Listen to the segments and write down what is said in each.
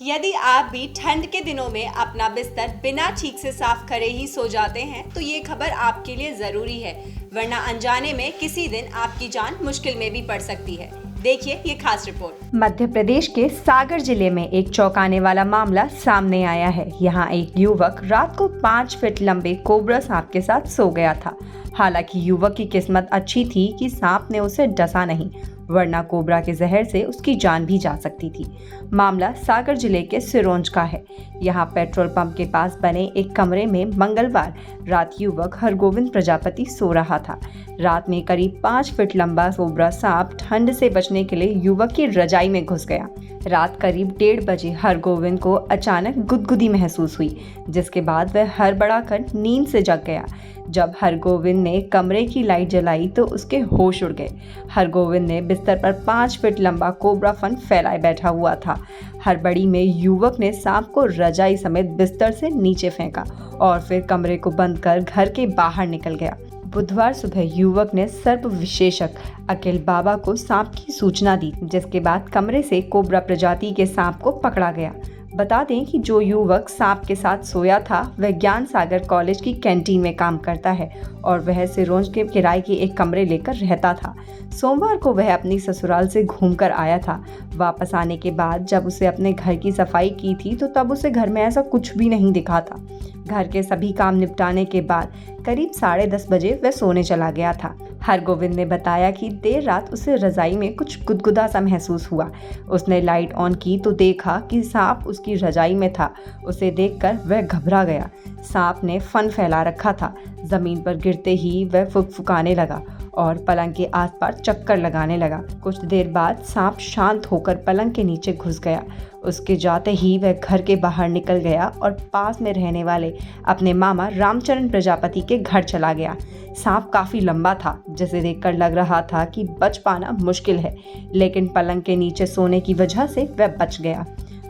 यदि आप भी ठंड के दिनों में अपना बिस्तर बिना ठीक से साफ करे ही सो जाते हैं तो ये खबर आपके लिए जरूरी है, वरना अनजाने में किसी दिन आपकी जान मुश्किल में भी पड़ सकती है। देखिए ये खास रिपोर्ट। मध्य प्रदेश के सागर जिले में एक चौंकाने वाला मामला सामने आया है। यहाँ एक युवक रात को 5 फीट लंबे कोबरा सांप के साथ सो गया था। हालांकि युवक की किस्मत अच्छी थी कि सांप ने उसे डसा नहीं, वरना कोबरा के जहर से उसकी जान भी जा सकती थी। मामला सागर जिले के सिरोंज का है। यहाँ पेट्रोल पंप के पास बने एक कमरे में मंगलवार रात युवक हरगोविंद प्रजापति सो रहा था। रात में करीब 5 फीट लंबा कोबरा सांप ठंड से बचने के लिए युवक की रजाई में घुस गया। रात करीब 1:30 बजे हरगोविंद को अचानक गुदगुदी महसूस हुई, जिसके बाद वह हड़बड़ाकर नींद से जग गया। जब हरगोविंद ने कमरे की लाइट जलाई तो उसके होश उड़ गए। हरगोविंद ने बिस्तर पर 5 फीट लंबा कोबरा फन फैलाए बैठा हुआ था। हड़बड़ी में युवक ने सांप को रजाई समेत बिस्तर से नीचे फेंका और फिर कमरे को बंद कर घर के बाहर निकल गया। बुधवार सुबह युवक ने सर्प विशेषज्ञ अखिल बाबा को सांप की सूचना दी, जिसके बाद कमरे से कोबरा प्रजाति के सांप को पकड़ा गया। बता दें कि जो युवक सांप के साथ सोया था वह ज्ञान सागर कॉलेज की कैंटीन में काम करता है और वह सिरोंज के किराए के एक कमरे लेकर रहता था। सोमवार को वह अपनी ससुराल से घूमकर आया था। वापस आने के बाद जब उसे अपने घर की सफाई की थी तो तब उसे घर में ऐसा कुछ भी नहीं दिखा था। घर के सभी काम निपटाने के बाद करीब 10:30 बजे वह सोने चला गया था। हरगोविंद ने बताया कि देर रात उसे रजाई में कुछ गुदगुदा सा महसूस हुआ। उसने लाइट ऑन की तो देखा कि सांप उसकी रजाई में था। उसे देखकर वह घबरा गया। सांप ने फन फैला रखा था। जमीन पर गिरते ही वह फुकफुकाने लगा और पलंग के आसपास चक्कर लगाने लगा। कुछ देर बाद सांप शांत होकर पलंग के नीचे घुस गया। उसके जाते ही वह घर के बाहर निकल गया और पास में रहने वाले अपने मामा रामचरण प्रजापति के घर चला गया। सांप काफी लंबा था, जिसे देखकर लग रहा था कि बच पाना मुश्किल है, लेकिन पलंग के नीचे सोने की वजह से वह बच गया।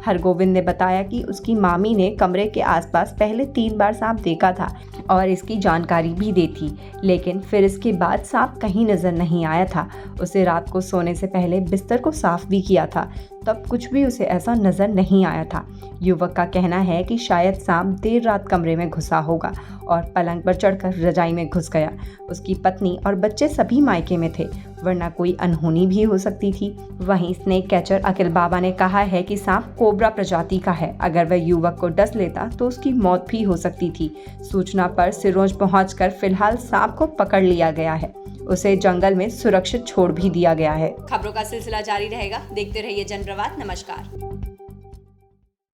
हरगोविंद ने बताया कि उसकी मामी ने कमरे के आसपास पहले 3 बार सांप देखा था और इसकी जानकारी भी दी थी, लेकिन फिर इसके बाद सांप कहीं नजर नहीं आया था। उसे रात को सोने से पहले बिस्तर को साफ भी किया था, तब कुछ भी उसे ऐसा नजर नहीं आया था। युवक का कहना है कि शायद सांप देर रात कमरे में घुसा होगा और पलंग पर चढ़कर रजाई में घुस गया। उसकी पत्नी और बच्चे सभी मायके में थे, वरना कोई अनहोनी भी हो सकती थी। वहीं स्नेक कैचर अखिल बाबा ने कहा है कि सांप कोबरा प्रजाति का है। अगर वह युवक को डस लेता तो उसकी मौत भी हो सकती थी। सूचना पर सिरोंज पहुंचकर फिलहाल सांप को पकड़ लिया गया है। उसे जंगल में सुरक्षित छोड़ भी दिया गया है। खबरों का सिलसिला जारी रहेगा। देखते रहिए जनप्रवाद। नमस्कार।